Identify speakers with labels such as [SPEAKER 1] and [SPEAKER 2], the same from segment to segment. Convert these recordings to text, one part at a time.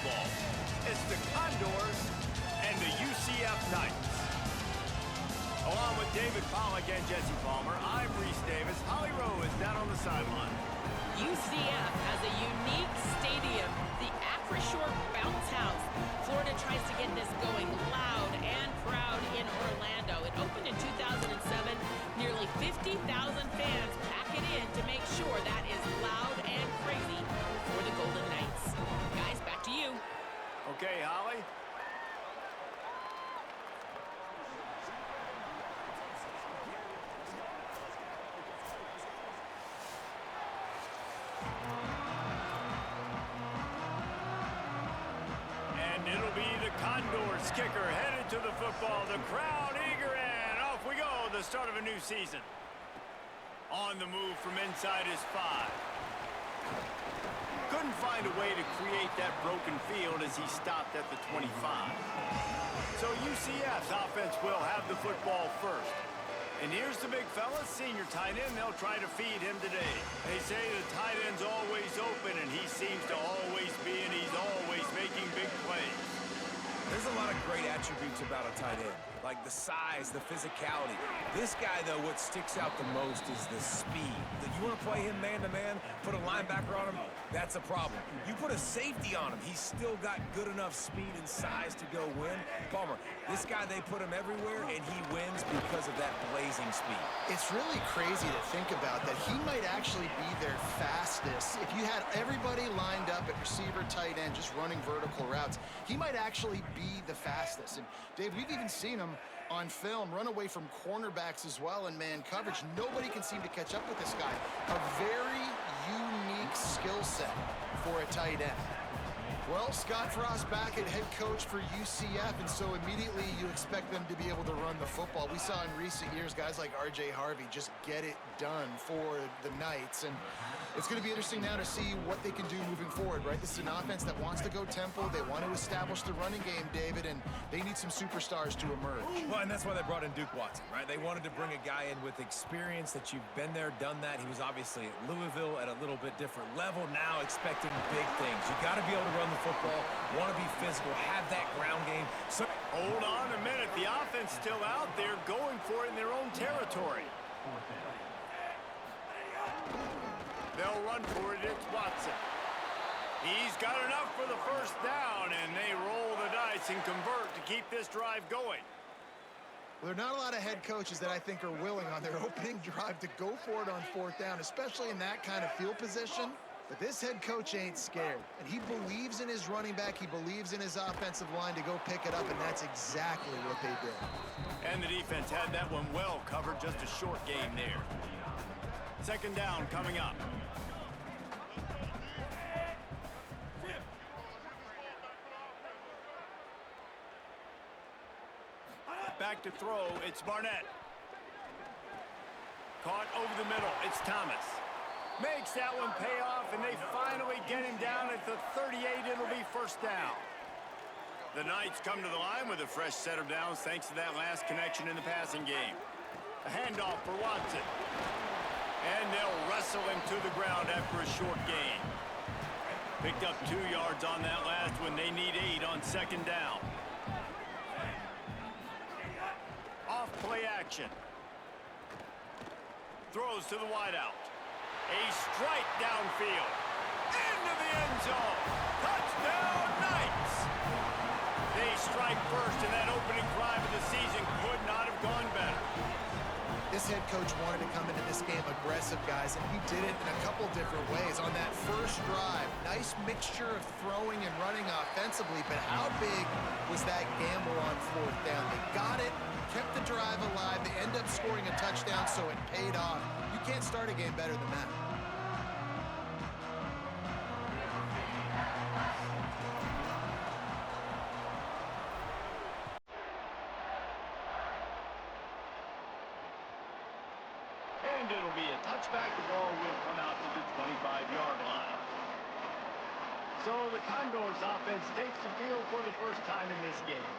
[SPEAKER 1] football. It's the Condors and the UCF Knights. Along with David Pollack and Jesse Palmer, I'm Reese Davis. Holly Rowe is down on the sideline.
[SPEAKER 2] UCF has a unique stadium, the Acrisure Bounce House. Florida tries to get this going loud and proud in Orlando. It opened in 2007. Nearly 50,000 fans pack it in to make sure that is loud and crazy for the Golden Knights. Guys, back to you.
[SPEAKER 1] Okay, Holly. It'll be the Condors kicker headed to the football. The crowd eager, and off we go. The start of a new season. On the move from inside his 5. Couldn't find a way to create that broken field as he stopped at the 25. So UCF's offense will have the football first. And here's the big fella, senior tight end. They'll try to feed him today. They say the tight end's always open, and he seems to always be, and he's always making big plays.
[SPEAKER 3] There's a lot of great attributes about a tight end, like the size, the physicality. This guy, though, what sticks out the most is the speed. You want to play him man-to-man, put a linebacker on him, that's a problem. You put a safety on him, he's still got good enough speed and size to go win. Palmer, this guy, they put him everywhere, and he wins because of that blazing speed.
[SPEAKER 4] It's really crazy to think about that he might actually be their fastest. If you had everybody lined up at receiver, tight end, just running vertical routes, he might actually be the fastest. And Dave, we've even seen him on film run away from cornerbacks as well in man coverage. Nobody can seem to catch up with this guy. A very unique skill set for a tight end. Well, Scott Frost back at head coach for UCF, and so immediately you expect them to be able to run the football. We saw in recent years guys like R.J. Harvey just get it done for the Knights, and it's going to be interesting now to see what they can do moving forward, right? This is an offense that wants to go tempo. They want to establish the running game, David, and they need some superstars to emerge.
[SPEAKER 3] Well, and that's why they brought in Duke Watson, right? They wanted to bring a guy in with experience that you've been there, done that. He was obviously at Louisville at a little bit different level, now expecting big things. You got to be able to run the football, want to be physical, have that ground game. So
[SPEAKER 1] hold on a minute. The offense still out there going for it in their own territory. They'll run for it. It's Watson. He's got enough for the first down, and they roll the dice and convert to keep this drive going.
[SPEAKER 4] Well, there are not a lot of head coaches that I think are willing on their opening drive to go for it on 4th down, especially in that kind of field position. But this head coach ain't scared, and he believes in his running back. He believes in his offensive line to go pick it up, and that's exactly what they did.
[SPEAKER 1] And the defense had that one well covered, just a short game there. 2nd down coming up. Back to throw, it's Barnett. Caught over the middle, it's Thomas. Makes that one pay off, and they finally get him down at the 38. It'll be 1st down. The Knights come to the line with a fresh set of downs thanks to that last connection in the passing game. A handoff for Watson. And they'll wrestle him to the ground after a short gain. Picked up 2 yards on that last one. They need 8 on 2nd down. Off play action. Throws to the wideout. A strike downfield. Into the end zone. Touchdown, Knights! They strike first, and that opening drive of the season could not have gone better.
[SPEAKER 4] This head coach wanted to come into this game aggressive, guys, and he did it in a couple different ways. On that first drive, nice mixture of throwing and running offensively, but how big was that gamble on 4th down? They got it, kept the drive alive, they end up scoring a touchdown, so it paid off. You can't start a game better than that.
[SPEAKER 1] And it'll be a touchback. The ball will come out to the 25-yard line. So the Condors offense takes the field for the first time in this game.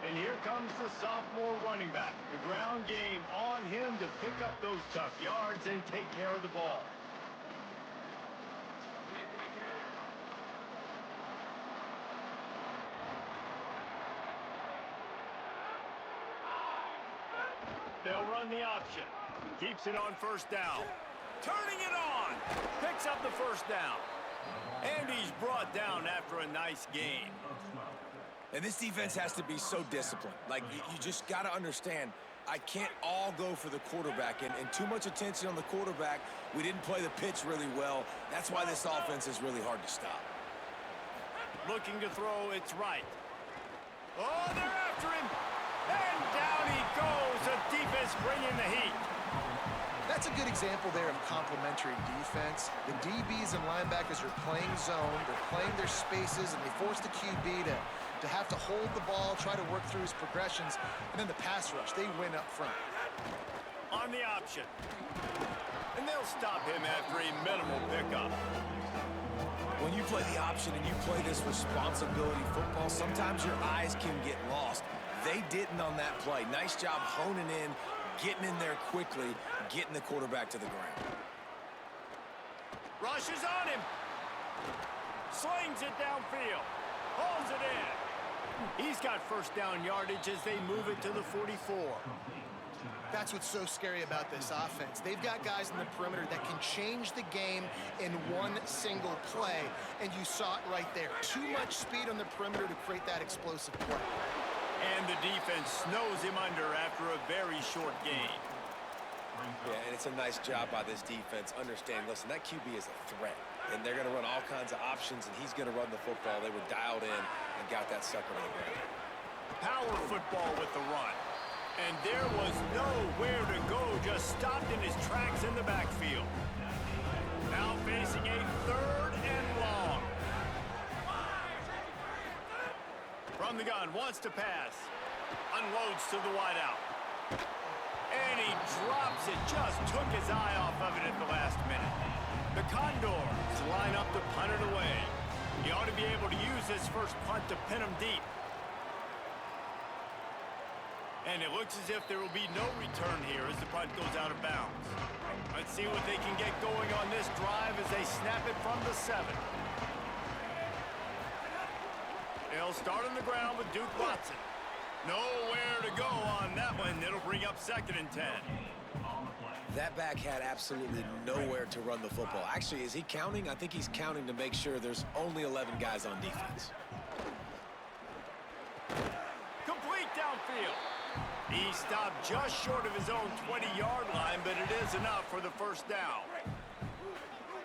[SPEAKER 1] And here comes the sophomore running back. The ground game on him to pick up those tough yards and take care of the ball. They'll run the option. Keeps it on first down. Turning it on. Picks up the first down. And he's brought down after a nice gain.
[SPEAKER 3] And this defense has to be so disciplined. Like, you just got to understand, I can't all go for the quarterback. And too much attention on the quarterback. We didn't play the pitch really well. That's why this offense is really hard to stop.
[SPEAKER 1] Looking to throw, it's right. Oh, they're after him. And down he goes. The defense bringing the heat.
[SPEAKER 4] That's a good example there of complementary defense. The DBs and linebackers are playing zone. They're playing their spaces, and they force the QB to have to hold the ball, try to work through his progressions, and then the pass rush, they win up front.
[SPEAKER 1] On the option. And they'll stop him after a minimal pickup.
[SPEAKER 3] When you play the option and you play this responsibility football, sometimes your eyes can get lost. They didn't on that play. Nice job honing in, getting in there quickly, getting the quarterback to the ground.
[SPEAKER 1] Rushes on him. Slings it downfield. Pulls it in. He's got first down yardage as they move it to the 44.
[SPEAKER 4] That's what's so scary about this offense. They've got guys in the perimeter that can change the game in one single play, and you saw it right there. Too much speed on the perimeter to create that explosive play.
[SPEAKER 1] And the defense snows him under after a very short gain.
[SPEAKER 3] Yeah, and it's a nice job by this defense. Understand, listen, that QB is a threat, and they're going to run all kinds of options, and he's going to run the football. They were dialed in and got that sucker to the ground.
[SPEAKER 1] Power football with the run. And there was nowhere to go, just stopped in his tracks in the backfield. Now facing a 3rd and long. From the gun, wants to pass. Unloads to the wideout. And he drops it, just took his eye off of it at the last minute. The Condors line up to punt it away. He ought to be able to use this first punt to pin him deep. And it looks as if there will be no return here as the punt goes out of bounds. Let's see what they can get going on this drive as they snap it from the 7. They'll start on the ground with Duke Watson. Nowhere to go on that one. It'll bring up 2nd and 10.
[SPEAKER 3] That back had absolutely nowhere to run the football. Actually, is he counting? I think he's counting to make sure there's only 11 guys on defense.
[SPEAKER 1] Complete downfield. He stopped just short of his own 20-yard line, but it is enough for the first down.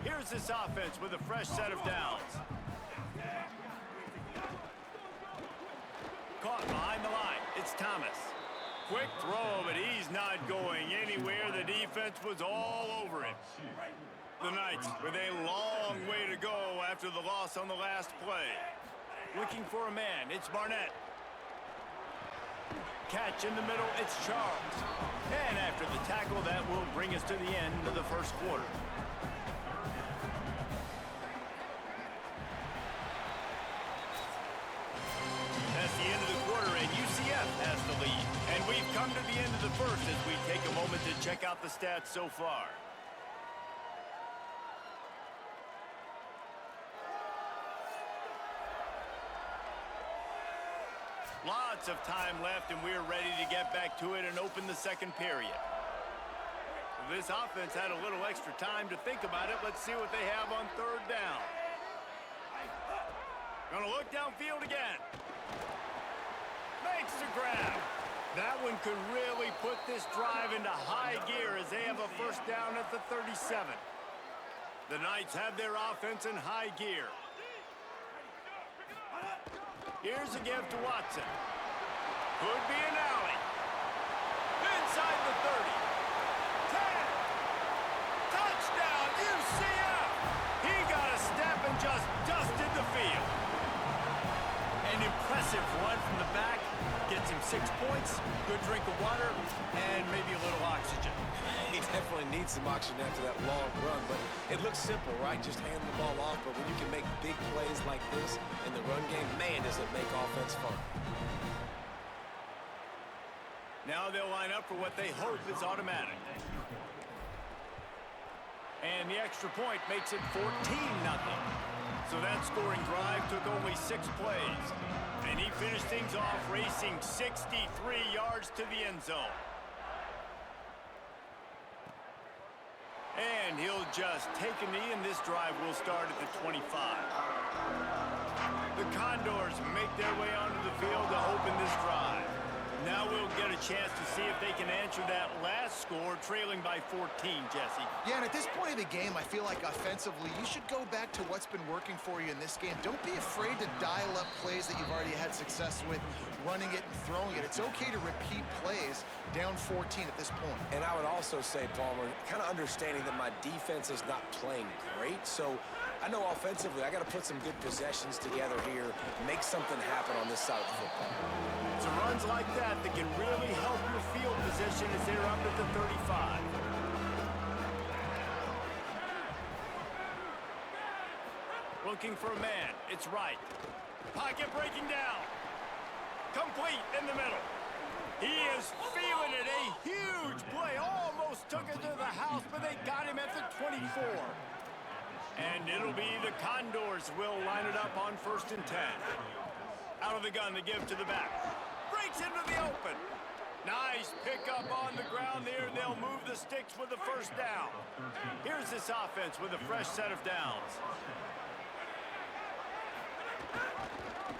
[SPEAKER 1] Here's this offense with a fresh set of downs. Caught behind the line. It's Thomas. Quick throw, but he's not going anywhere. The defense was all over him. The Knights with a long way to go after the loss on the last play. Looking for a man. It's Barnett. Catch in the middle, it's Charles. And after the tackle, that will bring us to the end of the first quarter. That's the end of the quarter, and UCF has the lead. And we've come to the end of the first as we take a moment to check out the stats so far. Lots of time left, and we're ready to get back to it and open the second period. This offense had a little extra time to think about it. Let's see what they have on 3rd down. Gonna look downfield again. Makes the grab. That one could really put this drive into high gear as they have a first down at the 37. The Knights have their offense in high gear. Here's a give to Watson. Could be an alley. Inside the 30. 10. Touchdown, UCF! He got a step and just dusted the field. An impressive run from the back. Gets him 6 points, good drink of water, and maybe a little oxygen.
[SPEAKER 3] He definitely needs some oxygen after that long run, but it looks simple, right? Just hand the ball off, but when you can make big plays like this in the run game, man, does it make offense fun.
[SPEAKER 1] Now they'll line up for what they hope is automatic. And the extra point makes it 14-0. So that scoring drive took only 6 plays. And he finished things off racing 63 yards to the end zone. And he'll just take a knee, and this drive will start at the 25. The Condors make their way onto the field to open this drive. Now we'll get a chance to see if they can answer that last score, trailing by 14, Jesse.
[SPEAKER 4] Yeah, and at this point of the game, I feel like offensively, you should go back to what's been working for you in this game. Don't be afraid to dial up plays that you've already had success with, running it and throwing it. It's okay to repeat plays down 14 at this point.
[SPEAKER 3] And I would also say, Palmer, kind of understanding that my defense is not playing great, so I know offensively I got to put some good possessions together here, make something happen on this side of the football.
[SPEAKER 1] It's runs like that that can really help your field position as they're up at the 35. Looking for a man. It's right. Pocket breaking down. Complete in the middle. He is feeling it. A huge play. Almost took it to the house, but they got him at the 24. And it'll be the Condors will line it up on 1st and 10. Out of the gun, the give to the back. Breaks into the open. Nice pickup on the ground there. They'll move the sticks with the first down. Here's this offense with a fresh set of downs.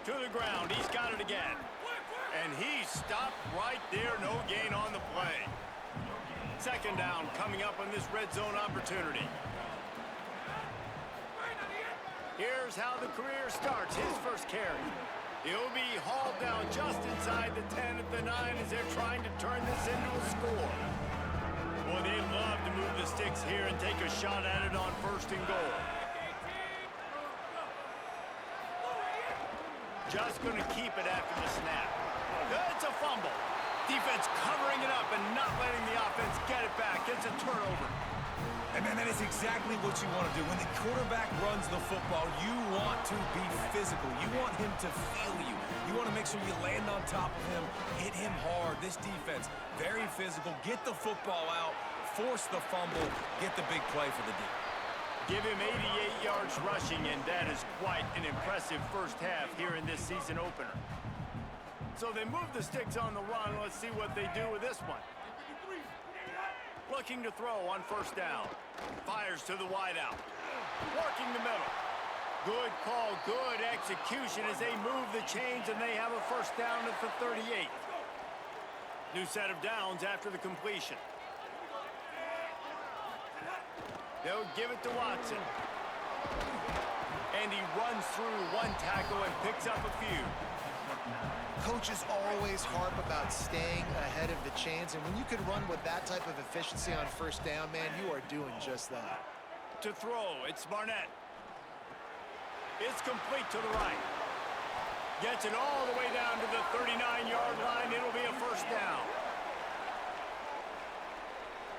[SPEAKER 1] To the ground. He's got it again. And he stopped right there. No gain on the play. 2nd down coming up on this red zone opportunity. Here's how the career starts. His first carry. He'll be hauled down just inside the 10 at the 9 as they're trying to turn this into a score. Boy, they'd love to move the sticks here and take a shot at it on 1st and goal. Just going to keep it after the snap. It's a fumble. Defense covering it up and not letting the offense get it back. It's a turnover.
[SPEAKER 3] And man, that is exactly what you want to do. When the quarterback runs the football, you want to be physical. You want him to feel you. You want to make sure you land on top of him, hit him hard. This defense, very physical. Get the football out, force the fumble, get the big play for the D.
[SPEAKER 1] Give him 88 yards rushing, and that is quite an impressive first half here in this season opener. So they move the sticks on the run. Let's see what they do with this one. Looking to throw on 1st down. Fires to the wideout. Working the middle. Good call, good execution as they move the chains, and they have a 1st down at the 38. New set of downs after the completion. They'll give it to Watson. And he runs through one tackle and picks up a few.
[SPEAKER 4] Coaches always harp about staying ahead of the chains, and when you can run with that type of efficiency on 1st down, man, you are doing just that.
[SPEAKER 1] To throw, it's Barnett. It's complete to the right. Gets it all the way down to the 39-yard line. It'll be a 1st down.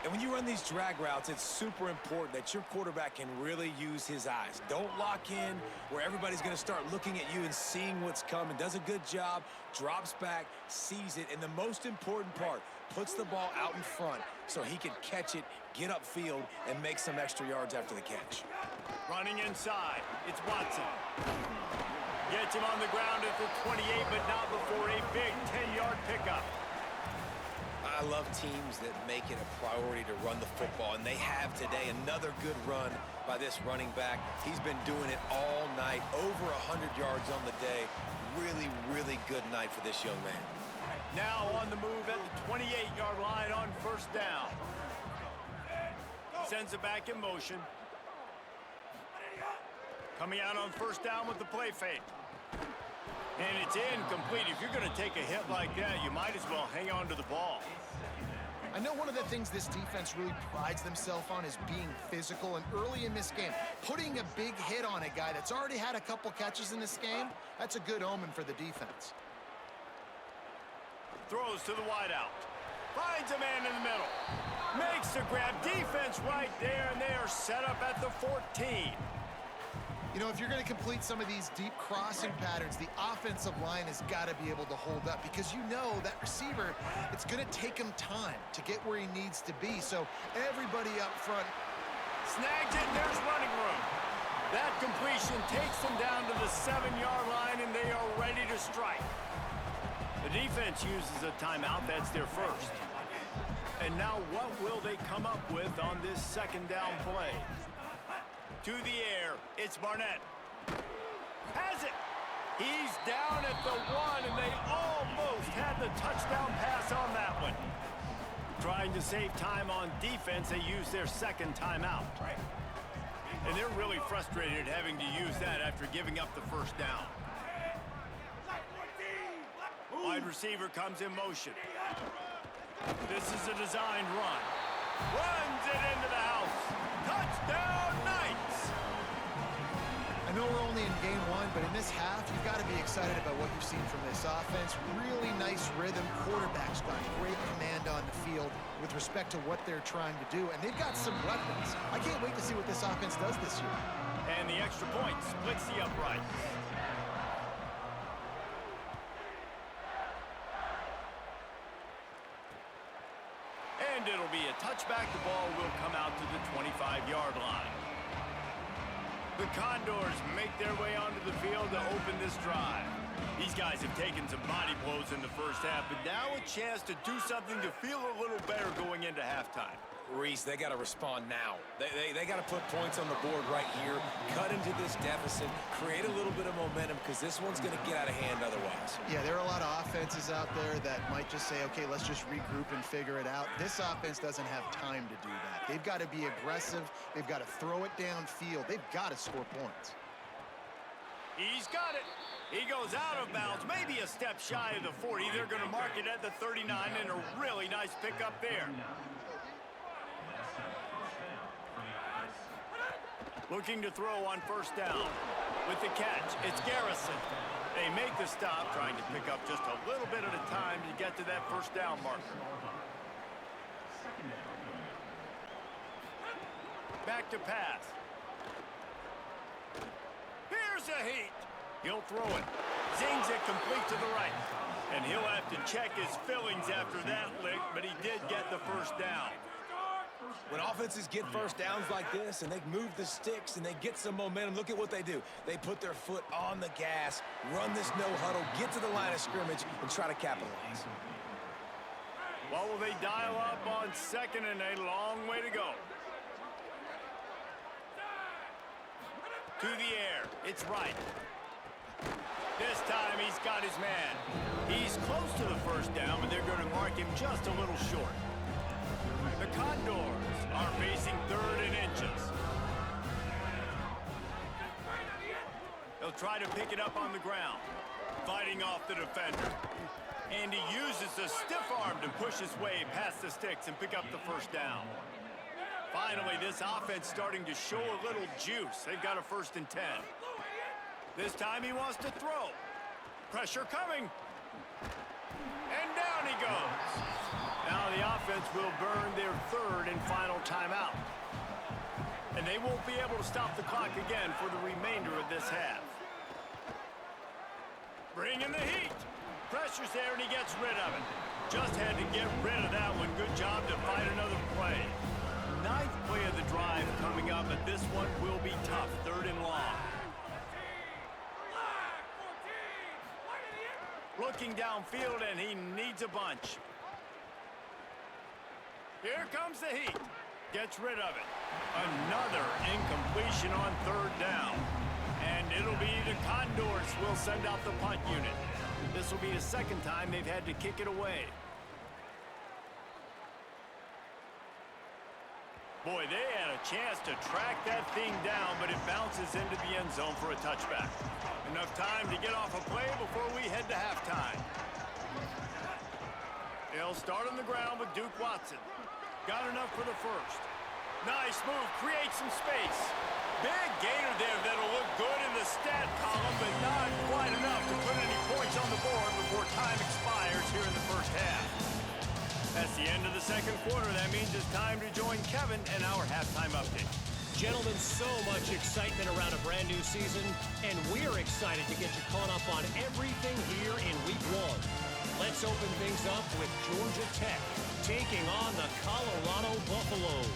[SPEAKER 3] And when you run these drag routes, it's super important that your quarterback can really use his eyes. Don't lock in where everybody's going to start looking at you and seeing what's coming. Does a good job, drops back, sees it, and the most important part, puts the ball out in front so he can catch it, get upfield, and make some extra yards after the catch.
[SPEAKER 1] Running inside, it's Watson. Gets him on the ground at the 28, but not before a big 10-yard pickup.
[SPEAKER 3] I love teams that make it a priority to run the football, and they have today. Another good run by this running back. He's been doing it all night, over 100 yards on the day. Really, really good night for this young man.
[SPEAKER 1] Now on the move at the 28-yard line on 1st down. Sends it back in motion. Coming out on 1st down with the play fake. And it's incomplete. If you're going to take a hit like that, you might as well hang on to the ball.
[SPEAKER 4] I know one of the things this defense really prides themselves on is being physical, and early in this game, putting a big hit on a guy that's already had a couple catches in this game, that's a good omen for the defense.
[SPEAKER 1] Throws to the wideout. Finds a man in the middle. Makes the grab. Defense right there, and they are set up at the 14.
[SPEAKER 4] You know, if you're going to complete some of these deep crossing patterns, the offensive line has got to be able to hold up, because you know that receiver, it's going to take him time to get where he needs to be. So everybody up front.
[SPEAKER 1] Snags it, and there's running room. That completion takes them down to the 7-yard line, and they are ready to strike. The defense uses a timeout. That's their first. And now what will they come up with on this second down play? To the air, it's Barnett. Has it. He's down at the 1, and they almost had the touchdown pass on that one. Trying to save time on defense, they use their second timeout. And they're really frustrated having to use that after giving up the first down. Wide receiver comes in motion. This is a designed run. Runs it into the house. Touchdown, Knights!
[SPEAKER 4] I know we're only in game 1, but in this half, you've got to be excited about what you've seen from this offense. Really nice rhythm. Quarterback's got great command on the field with respect to what they're trying to do, and they've got some weapons. I can't wait to see what this offense does this year.
[SPEAKER 1] And the extra point splits the uprights. And it'll be a touchback. The ball will come out to the 25-yard line. The Condors make their way onto the field to open this drive. These guys have taken some body blows in the first half, but now a chance to do something to feel a little better going into halftime.
[SPEAKER 3] Reese, they got to respond now. They got to put points on the board right here, cut into this deficit, create a little bit of momentum, because this one's going to get out of hand otherwise.
[SPEAKER 4] Yeah, there are a lot of offenses out there that might just say, okay, let's just regroup and figure it out. This offense doesn't have time to do that. They've got to be aggressive. They've got to throw it downfield. They've got to score points.
[SPEAKER 1] He's got it. He goes out of bounds, maybe a step shy of the 40. They're going to mark it at the 39, and a really nice pickup there. Looking to throw on first down. With the catch, it's Garrison. They make the stop, trying to pick up just a little bit at a time to get to that first down marker. Back to pass. Here's a heat. He'll throw it. Zings it complete to the right. And he'll have to check his fillings after that lick, but he did get the first down.
[SPEAKER 3] When offenses get first downs like this and they move the sticks and they get some momentum, look at what they do. They put their foot on the gas, run this no huddle, get to the line of scrimmage, and try to capitalize.
[SPEAKER 1] What will they dial up on second and a long way to go? To the air, it's right. This time he's got his man. He's close to the first down, but they're going to mark him just a little short. The Condors are facing third and inches. They'll try to pick it up on the ground, fighting off the defender. And he uses the stiff arm to push his way past the sticks and pick up the first down. Finally, this offense starting to show a little juice. They've got a 1st and 10. This time he wants to throw. Pressure coming. And down he goes. Now the offense will burn their 3rd and final timeout. And they won't be able to stop the clock again for the remainder of this half. Bring in the heat. Pressure's there and he gets rid of it. Just had to get rid of that one. Good job to find another play. 9th play of the drive coming up, but this one will be tough. 3rd and long. Looking downfield, and he needs a bunch. Here comes the heat. Gets rid of it. Another incompletion on 3rd down. And it'll be the Condors will send out the punt unit. This will be the 2nd time they've had to kick it away. Boy, they had a chance to track that thing down, but it bounces into the end zone for a touchback. Enough time to get off a play before we head to halftime. They'll start on the ground with Duke Watson. Got enough for the 1st. Nice move, creates some space. Big gainer there that'll look good in the stat column, but not quite enough to put any points on the board before time expires here in the first half. That's the end of the 2nd quarter. That means it's time to join Kevin and our halftime update.
[SPEAKER 5] Gentlemen, so much excitement around a brand new season, and we're excited to get you caught up on everything here in Week 1. Let's open things up with Georgia Tech taking on the Colorado Buffaloes.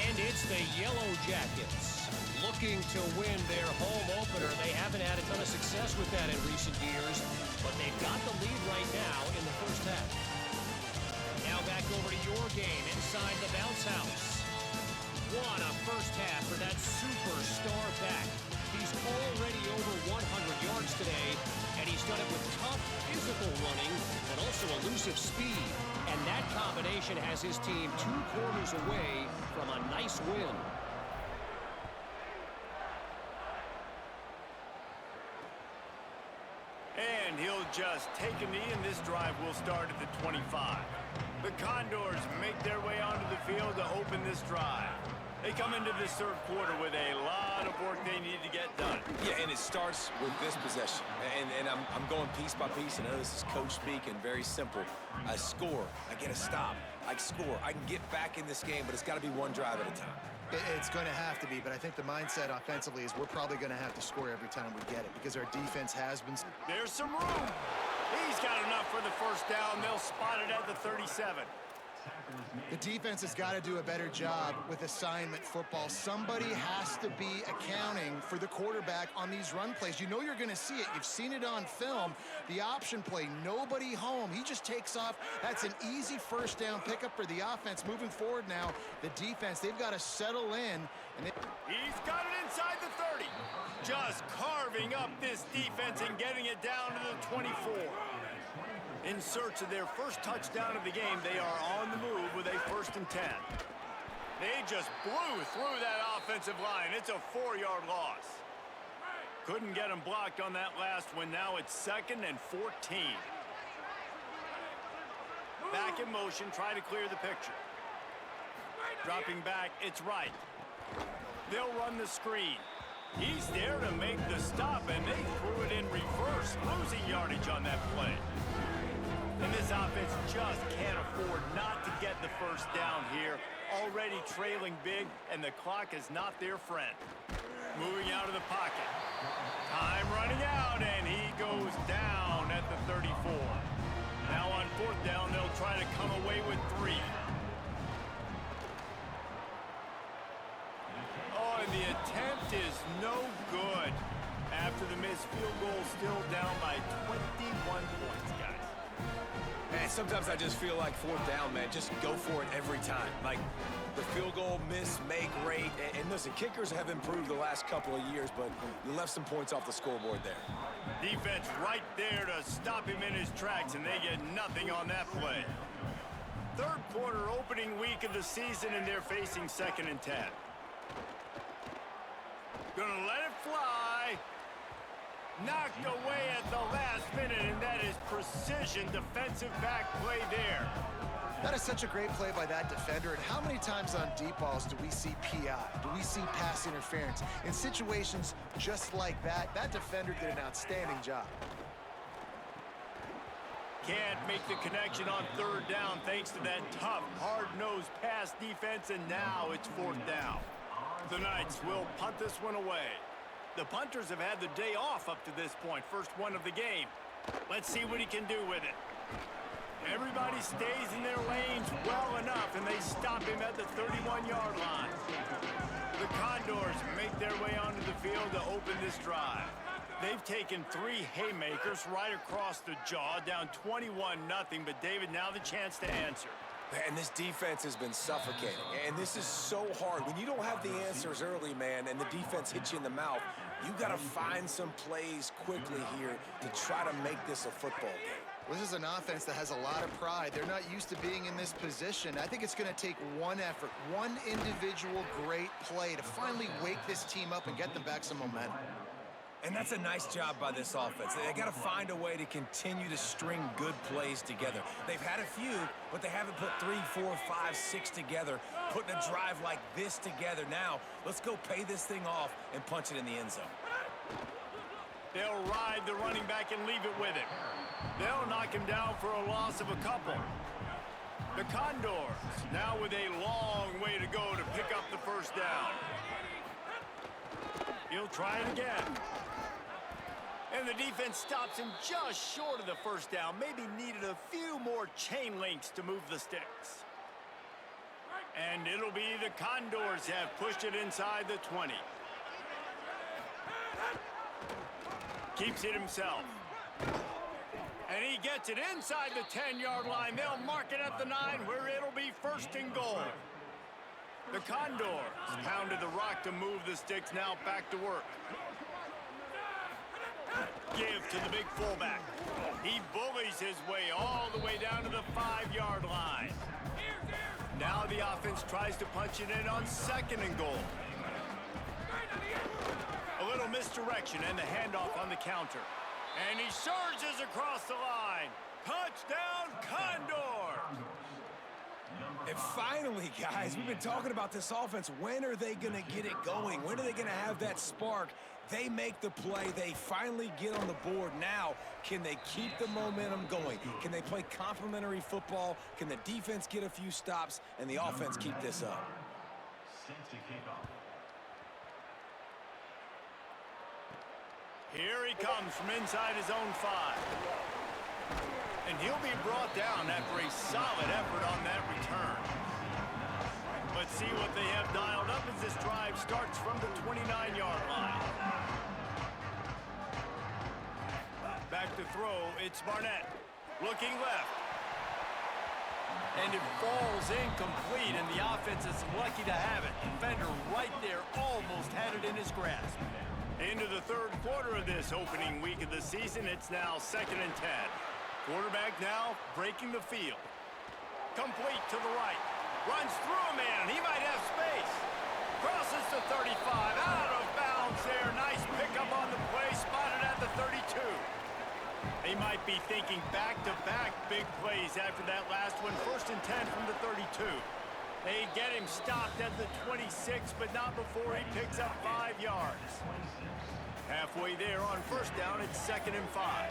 [SPEAKER 5] And it's the Yellow Jackets looking to win their home opener. They haven't had a ton of success with that in recent years, but they've got the lead right now in the first half. Now back over to your game inside the bounce house. What a first half for that superstar back. He's already over 100 yards today, and he's done it with tough physical running, but also elusive speed. And that combination has his team 2 quarters away from a nice win.
[SPEAKER 1] And he'll just take a knee, and this drive will start at the 25. The Condors make their way onto the field to open this drive. They come into this third quarter with a lot of work they need to get done.
[SPEAKER 3] Yeah, and it starts with this possession. And I'm going piece by piece. I know this is coach speak and very simple. I score. I get a stop. I score. I can get back in this game, but it's got to be one drive at a time.
[SPEAKER 4] It's going to have to be, but I think the mindset offensively is we're probably going to have to score every time we get it because our defense has been...
[SPEAKER 1] There's some room. He's got enough for the first down. They'll spot it at the 37.
[SPEAKER 4] The defense has got to do a better job with assignment football. Somebody has to be accounting for the quarterback on these run plays. You know you're going to see it. You've seen it on film. The option play, nobody home. He just takes off. That's an easy first down pickup for the offense. Moving forward now, the defense, they've got to settle in.
[SPEAKER 1] He's got it inside the 30. Just carving up this defense and getting it down to the 24. In search of their first touchdown of the game, they are on the move with a 1st and 10. They just blew through that offensive line. It's a 4-yard loss. Couldn't get him blocked on that last one. Now it's 2nd and 14. Back in motion, try to clear the picture. Dropping back, it's right. They'll run the screen. He's there to make the stop, and they threw it in reverse, losing yardage on that play. And this offense just can't afford not to get the first down here. Already trailing big, and the clock is not their friend. Moving out of the pocket. Time running out, and he goes down at the 34. Now on 4th down, they'll try to come away with 3. Oh, and the attempt is no good. After the missed field goal, still down by 21 points, guys.
[SPEAKER 3] Man, sometimes I just feel like 4th down, man. Just go for it every time. Like the field goal miss, make rate. And listen, kickers have improved the last couple of years, but you left some points off the scoreboard there.
[SPEAKER 1] Defense right there to stop him in his tracks, and they get nothing on that play. Third quarter opening week of the season, and they're facing 2nd and 10. Gonna let it fly. Knocked away at the last minute, and that is precision defensive back play there.
[SPEAKER 4] That is such a great play by that defender. And how many times on deep balls do we see PI? Do we see pass interference? In situations just like that, that defender did an outstanding job.
[SPEAKER 1] Can't make the connection on 3rd down thanks to that tough, hard-nosed pass defense, and now it's 4th down. The Knights will punt this one away. The punters have had the day off up to this point. First one of the game. Let's see what he can do with it. Everybody stays in their lanes well enough, and they stop him at the 31-yard line. The Condors make their way onto the field to open this drive. They've taken 3 haymakers right across the jaw, down 21-0, but David, now the chance to answer.
[SPEAKER 3] And this defense has been suffocating, and this is so hard. When you don't have the answers early, man, and the defense hits you in the mouth, you got to find some plays quickly here to try to make this a football game.
[SPEAKER 4] Well, this is an offense that has a lot of pride. They're not used to being in this position. I think it's going to take one effort, one individual great play to finally wake this team up and get them back some momentum.
[SPEAKER 3] And that's a nice job by this offense. They got to find a way to continue to string good plays together. They've had a few, but they haven't put 3, 4, 5, 6 together, putting a drive like this together. Now, let's go pay this thing off and punch it in the end zone.
[SPEAKER 1] They'll ride the running back and leave it with him. They'll knock him down for a loss of a couple. The Condors now with a long way to go to pick up the first down. He'll try it again. And the defense stops him just short of the first down. Maybe needed a few more chain links to move the sticks. And it'll be the Condors have pushed it inside the 20. Keeps it himself. And He gets it inside the 10-yard line. They'll mark it at the 9, where it'll be first and goal. The Condors pounded the rock to move the sticks, now back to work. Give to the big fullback. He bullies his way all the way down to the 5-yard line. Now the offense tries to punch it in on second and goal. A little misdirection and the handoff on the counter. And he surges across the line. Touchdown, Condor!
[SPEAKER 3] And finally, guys, we've been talking about this offense. When are they going to get it going? When are they going to have that spark? They make the play. They finally get on the board. Now, can they keep the momentum going? Can they play complementary football? Can the defense get a few stops and the offense keep this up?
[SPEAKER 1] Here he comes from inside his own 5. And he'll be brought down after a solid effort on that return. But see what they have dialed up as this drive starts from the 29-yard line. Back to throw, it's Barnett. Looking left. And it falls incomplete, and the offense is lucky to have it. Defender right there almost had it in his grasp. Into the third quarter of this opening week of the season, it's now 2nd and 10. Quarterback now breaking the field. Complete to the right. Runs through a man. He might have space. Crosses to 35. Out of bounds there. Nice pickup on the play. Spotted at the 32. They might be thinking back-to-back big plays after that last one. 1st and 10 from the 32. They get him stopped at the 26, but not before he picks up 5 yards. Halfway there on 1st down, it's 2nd and 5.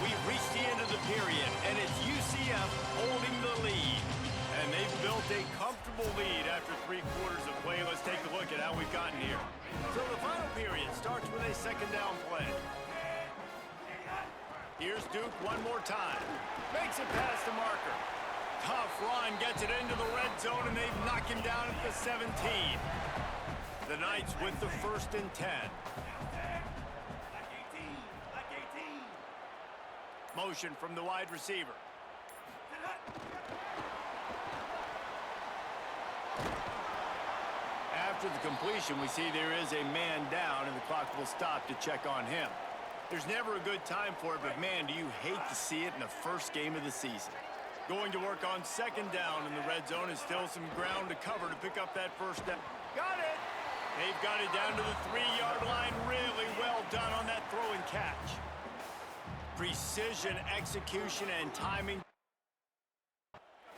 [SPEAKER 1] We've reached the end of the period, and it's UCF holding the lead. And they've built a comfortable lead after 3 quarters of play. Let's take a look at how we've gotten here. So the final period starts with a 2nd down play. Here's Duke one more time. Makes it past the marker. Tough run, gets it into the red zone, and they've knocked him down at the 17. The Knights with the 1st and 10. Motion from the wide receiver. After the completion, we see there is a man down, and the clock will stop to check on him. There's never a good time for it, but man, do you hate to see it in the first game of the season. Going to work on 2nd down in the red zone, and still some ground to cover to pick up that 1st down. Got it! They've got it down to the 3-yard line. Really well done on that throw and catch. Precision, execution, and timing.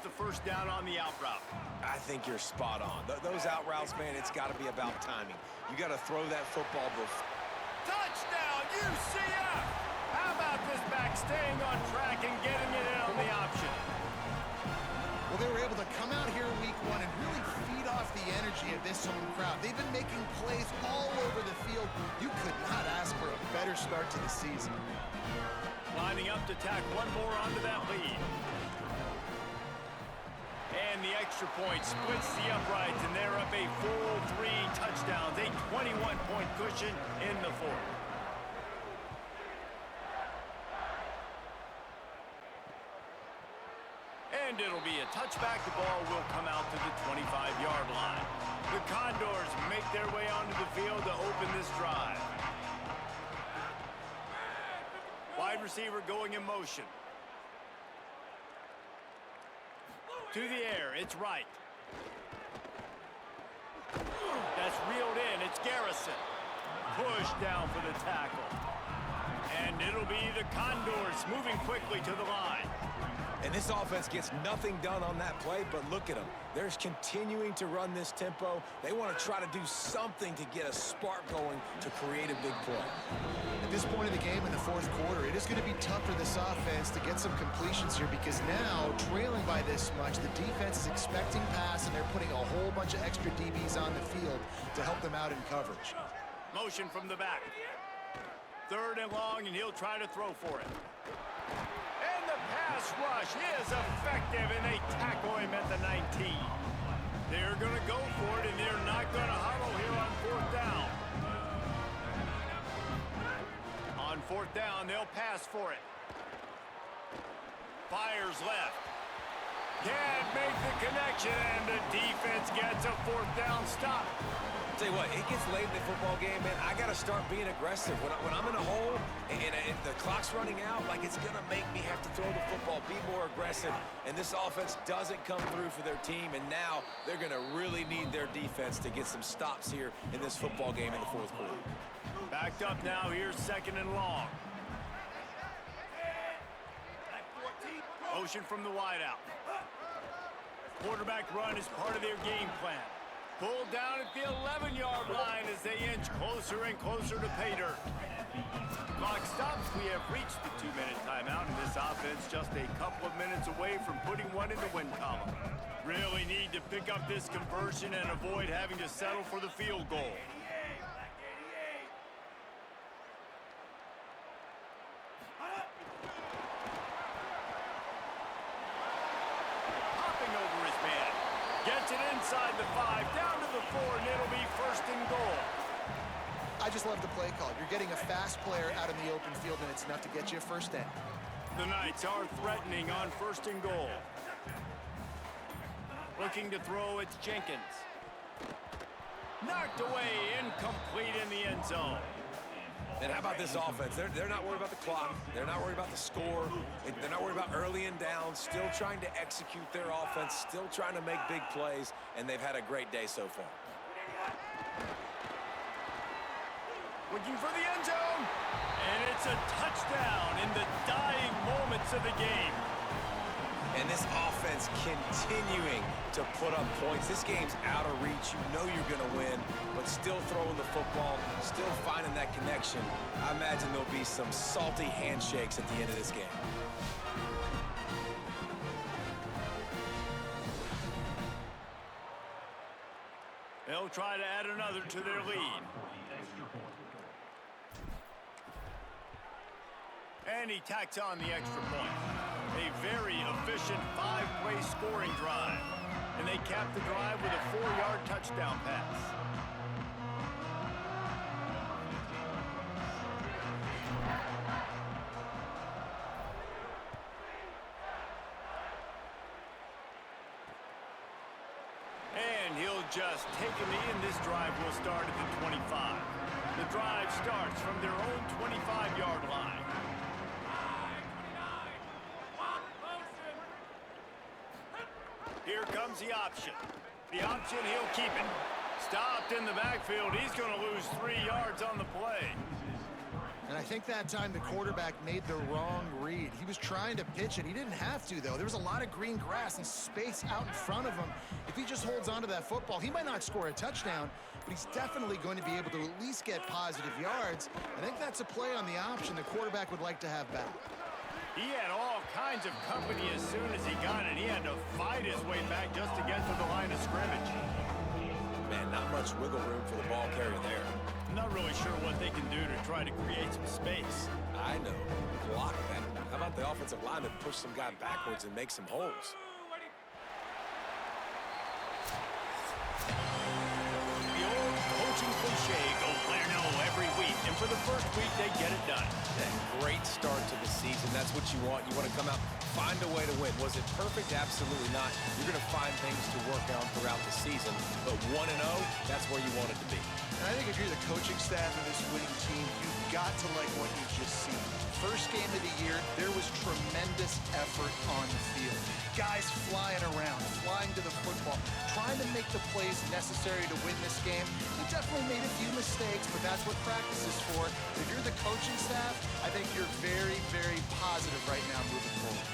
[SPEAKER 1] The 1st down on the out route.
[SPEAKER 3] I think you're spot on. Those out routes, man, it's got to be about timing. You got to throw that football before.
[SPEAKER 1] Touchdown, UCF! How about this back staying on track and getting it in on the option?
[SPEAKER 4] Well, they were able to come out here week 1 and really feed off the energy of this home crowd. They've been making plays all over the field. You could not ask for a better start to the season.
[SPEAKER 1] Lining up to tack one more onto that lead. And the extra point splits the uprights, and they're up a full 3 touchdowns, a 21-point cushion in the 4th. And it'll be a touchback. The ball will come out to the 25-yard line. The Condors make their way onto the field to open this drive. Wide receiver going in motion. To the air, it's right. That's reeled in, it's Garrison. Pushed down for the tackle. And it'll be the Condors moving quickly to the line.
[SPEAKER 3] And this offense gets nothing done on that play, but look at them. They're continuing to run this tempo. They want to try to do something to get a spark going to create a big play.
[SPEAKER 4] At this point of the game in the 4th quarter, it is going to be tough for this offense to get some completions here because now, trailing by this much, the defense is expecting pass, and they're putting a whole bunch of extra DBs on the field to help them out in coverage.
[SPEAKER 1] Motion from the back. 3rd and long, and he'll try to throw for it. And the pass rush is effective, and they tackle him at the 19. They're going to go for it, and they're not going to huddle here on fourth down. On fourth down, they'll pass for it. Fires left. Can't make the connection, and the defense gets a fourth down stop.
[SPEAKER 3] Tell you what, it gets late in the football game, man. I got to start being aggressive. When I'm in a hole and the clock's running out, like, it's going to make me have to throw the football, be more aggressive. And this offense doesn't come through for their team, and now they're going to really need their defense to get some stops here in this football game in the fourth quarter.
[SPEAKER 1] Backed up now. Here's second and long. Motion from the wideout. Quarterback run is part of their game plan. Pulled down at the 11-yard line as they inch closer and closer to pay dirt. Clock stops. We have reached the 2-minute timeout, and this offense just a couple of minutes away from putting one in the win column. Really need to pick up this conversion and avoid having to settle for the field goal. Hopping over his man. Gets it inside the 5, down to the 4, and it'll be first and goal.
[SPEAKER 4] I just love the play call. You're getting a fast player out in the open field, and it's enough to get you a first down.
[SPEAKER 1] The Knights are threatening on first and goal. Looking to throw, it's Jenkins. Knocked away, incomplete in the end zone.
[SPEAKER 3] And how about this offense? They're not worried about the clock. They're not worried about the score. They're not worried about early and down. Still trying to execute their offense. Still trying to make big plays. And they've had a great day so far.
[SPEAKER 1] Looking for the end zone. And it's a touchdown in the dying moments of the game.
[SPEAKER 3] And this offense continuing to put up points. This game's out of reach. You know you're going to win, but still throwing the football, still finding that connection. I imagine there'll be some salty handshakes at the end of this game.
[SPEAKER 1] They'll try to add another to their lead. And he tacks on the extra point. A very efficient 5-play scoring drive. And they cap the drive with a 4-yard touchdown pass. And he'll just take a knee, and this drive will start at the 25. The drive starts from their own 25-yard line. Here comes the option. The option, he'll keep it. Stopped in the backfield. He's going to lose 3 yards on the play.
[SPEAKER 4] And I think that time the quarterback made the wrong read. He was trying to pitch it. He didn't have to, though. There was a lot of green grass and space out in front of him. If he just holds on to that football, he might not score a touchdown, but he's definitely going to be able to at least get positive yards. I think that's a play on the option the quarterback would like to have back.
[SPEAKER 1] He had all kinds of company as soon as he got it. He had to fight his way back just to get to the line of scrimmage.
[SPEAKER 3] Man, not much wiggle room for the ball carrier there.
[SPEAKER 1] I'm not really sure what they can do to try to create some space.
[SPEAKER 3] I know. Block that. How about the offensive lineman push some guy backwards and make some holes?
[SPEAKER 1] The old coaching cliche, go play or no every week. And for the first week, they get it done.
[SPEAKER 3] Great start to the season. That's what you want. You want to come out, find a way to win. Was it perfect? Absolutely not. You're going to find things to work on throughout the season. But 1-0, that's where you want it to be.
[SPEAKER 4] And I think if you're the coaching staff of this winning team, you've got to like what you've just seen. First game of the year, there was tremendous effort on the field. Guys flying around, flying to the football, trying to make the plays necessary to win this game. He definitely made a few mistakes, but that's what practice is for. If you're the coaching staff, I think you're very, very positive right now moving forward.